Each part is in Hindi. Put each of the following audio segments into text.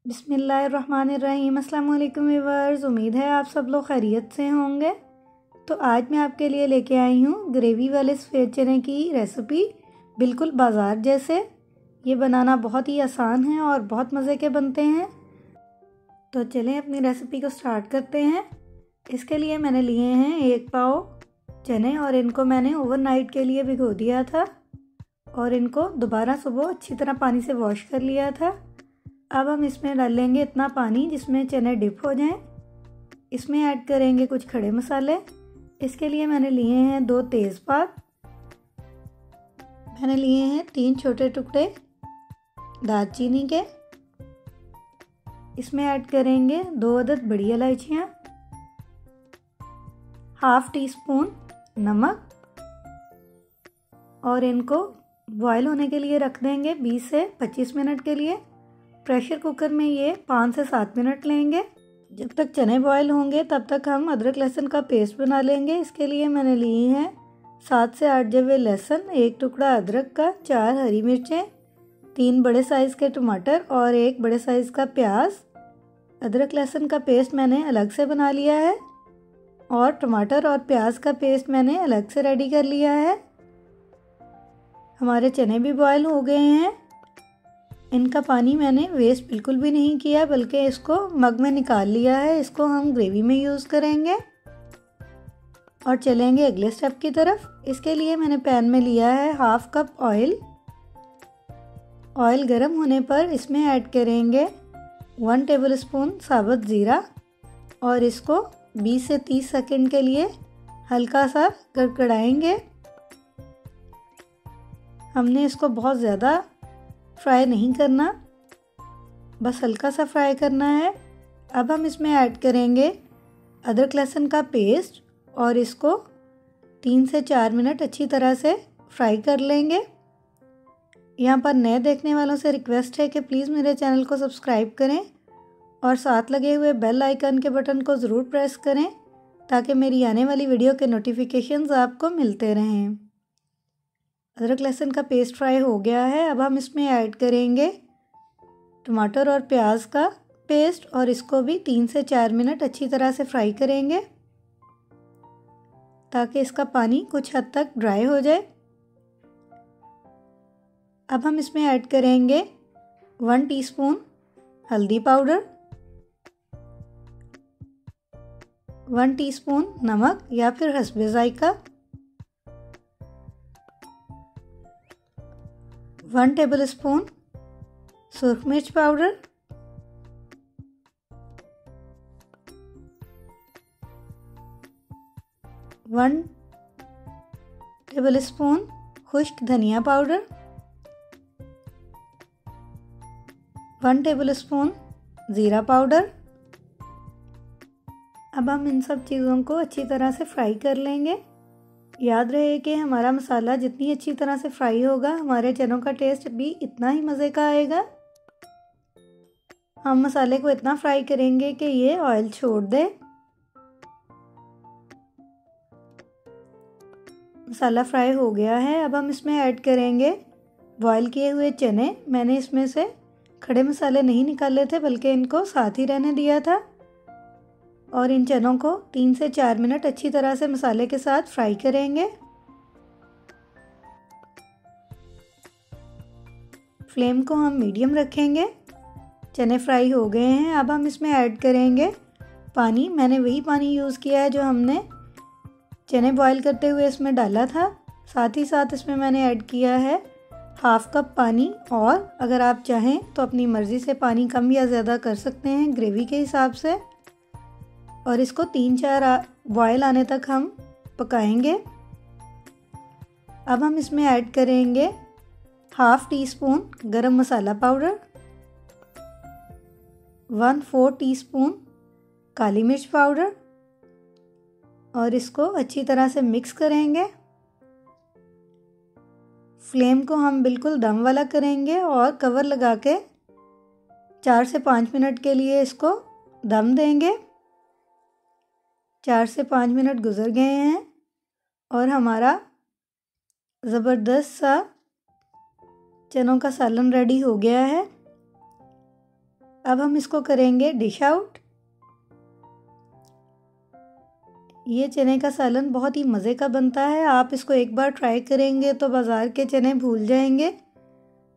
बिस्मिल्लाहिर्रहमानिर्रहीम। अस्सलाम वालेकुम व्यूअर्स, उम्मीद है आप सब लोग खैरियत से होंगे। तो आज मैं आपके लिए लेके आई हूँ ग्रेवी वाले सफ़ेद चने की रेसिपी, बिल्कुल बाज़ार जैसे। ये बनाना बहुत ही आसान है और बहुत मज़े के बनते हैं। तो चलें अपनी रेसिपी को स्टार्ट करते हैं। इसके लिए मैंने लिए हैं 1 पाव चने और इनको मैंने ओवरनाइट के लिए भिगो दिया था और इनको दोबारा सुबह अच्छी तरह पानी से वॉश कर लिया था। अब हम इसमें डालेंगे इतना पानी जिसमें चने डिप हो जाएं। इसमें ऐड करेंगे कुछ खड़े मसाले। इसके लिए मैंने लिए हैं 2 तेज़पात, मैंने लिए हैं 3 छोटे टुकड़े दालचीनी के। इसमें ऐड करेंगे 2 अदद बड़ी इलायचियाँ, ½ टीस्पून नमक और इनको बॉयल होने के लिए रख देंगे 20 से 25 मिनट के लिए। प्रेशर कुकर में ये 5 से 7 मिनट लेंगे। जब तक चने बॉयल होंगे तब तक हम अदरक लहसुन का पेस्ट बना लेंगे। इसके लिए मैंने ली हैं 7 से 8 जवे लहसुन, 1 टुकड़ा अदरक का, 4 हरी मिर्चें, 3 बड़े साइज़ के टमाटर और 1 बड़े साइज़ का प्याज। अदरक लहसुन का पेस्ट मैंने अलग से बना लिया है और टमाटर और प्याज का पेस्ट मैंने अलग से रेडी कर लिया है। हमारे चने भी बॉयल हो गए हैं। इनका पानी मैंने वेस्ट बिल्कुल भी नहीं किया, बल्कि इसको मग में निकाल लिया है। इसको हम ग्रेवी में यूज़ करेंगे और चलेंगे अगले स्टेप की तरफ। इसके लिए मैंने पैन में लिया है ½ कप ऑयल। ऑयल गर्म होने पर इसमें ऐड करेंगे 1 टेबलस्पून साबुत ज़ीरा और इसको 20 से 30 सेकंड के लिए हल्का सा कड़कड़ाएंगे। हमने इसको बहुत ज़्यादा फ्राई नहीं करना, बस हल्का सा फ्राई करना है। अब हम इसमें ऐड करेंगे अदरक लहसुन का पेस्ट और इसको 3 से 4 मिनट अच्छी तरह से फ्राई कर लेंगे। यहाँ पर नए देखने वालों से रिक्वेस्ट है कि प्लीज़ मेरे चैनल को सब्सक्राइब करें और साथ लगे हुए बेल आइकन के बटन को ज़रूर प्रेस करें ताकि मेरी आने वाली वीडियो के नोटिफिकेशंस आपको मिलते रहें। अदरक लहसुन का पेस्ट फ्राई हो गया है। अब हम इसमें ऐड करेंगे टमाटर और प्याज का पेस्ट और इसको भी 3 से 4 मिनट अच्छी तरह से फ्राई करेंगे ताकि इसका पानी कुछ हद तक ड्राई हो जाए। अब हम इसमें ऐड करेंगे 1 टीस्पून हल्दी पाउडर, 1 टीस्पून नमक या फिर हस्बे ज़ायका, 1 टेबलस्पून सुरख मिर्च पाउडर, 1 टेबलस्पून खुश्क धनिया पाउडर, 1 टेबलस्पून ज़ीरा पाउडर। अब हम इन सब चीज़ों को अच्छी तरह से फ्राई कर लेंगे। याद रहे कि हमारा मसाला जितनी अच्छी तरह से फ्राई होगा, हमारे चनों का टेस्ट भी इतना ही मज़े का आएगा। हम मसाले को इतना फ्राई करेंगे कि ये ऑयल छोड़ दे। मसाला फ्राई हो गया है। अब हम इसमें ऐड करेंगे बॉयल किए हुए चने। मैंने इसमें से खड़े मसाले नहीं निकाले थे, बल्कि इनको साथ ही रहने दिया था और इन चनों को 3 से 4 मिनट अच्छी तरह से मसाले के साथ फ्राई करेंगे। फ्लेम को हम मीडियम रखेंगे। चने फ्राई हो गए हैं। अब हम इसमें ऐड करेंगे पानी। मैंने वही पानी यूज़ किया है जो हमने चने बॉईल करते हुए इसमें डाला था। साथ ही साथ इसमें मैंने ऐड किया है ½ कप पानी और अगर आप चाहें तो अपनी मर्ज़ी से पानी कम या ज़्यादा कर सकते हैं ग्रेवी के हिसाब से। और इसको 3-4 बॉयल आने तक हम पकाएंगे। अब हम इसमें ऐड करेंगे ½ टीस्पून गरम मसाला पाउडर, 1/4 टीस्पून काली मिर्च पाउडर और इसको अच्छी तरह से मिक्स करेंगे। फ्लेम को हम बिल्कुल दम वाला करेंगे और कवर लगा के 4 से 5 मिनट के लिए इसको दम देंगे। 4 से 5 मिनट गुजर गए हैं और हमारा ज़बरदस्त सा चनों का सालन रेडी हो गया है। अब हम इसको करेंगे डिश आउट। ये चने का सालन बहुत ही मज़े का बनता है। आप इसको एक बार ट्राई करेंगे तो बाज़ार के चने भूल जाएंगे।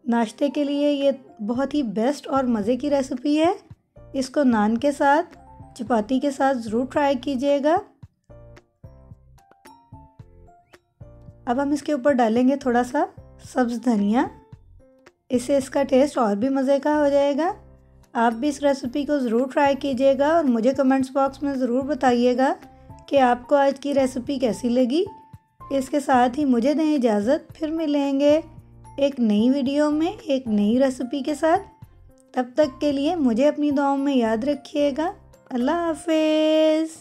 नाश्ते के लिए ये बहुत ही बेस्ट और मज़े की रेसिपी है। इसको नान के साथ, चपाती के साथ ज़रूर ट्राई कीजिएगा। अब हम इसके ऊपर डालेंगे थोड़ा सा सब्ज़ धनिया। इससे इसका टेस्ट और भी मज़े का हो जाएगा। आप भी इस रेसिपी को ज़रूर ट्राई कीजिएगा और मुझे कमेंट्स बॉक्स में ज़रूर बताइएगा कि आपको आज की रेसिपी कैसी लगी। इसके साथ ही मुझे दें इजाज़त, फिर मिलेंगे एक नई वीडियो में एक नई रेसिपी के साथ। तब तक के लिए मुझे अपनी दुआओं में याद रखिएगा। अल्लाह हाफिज़।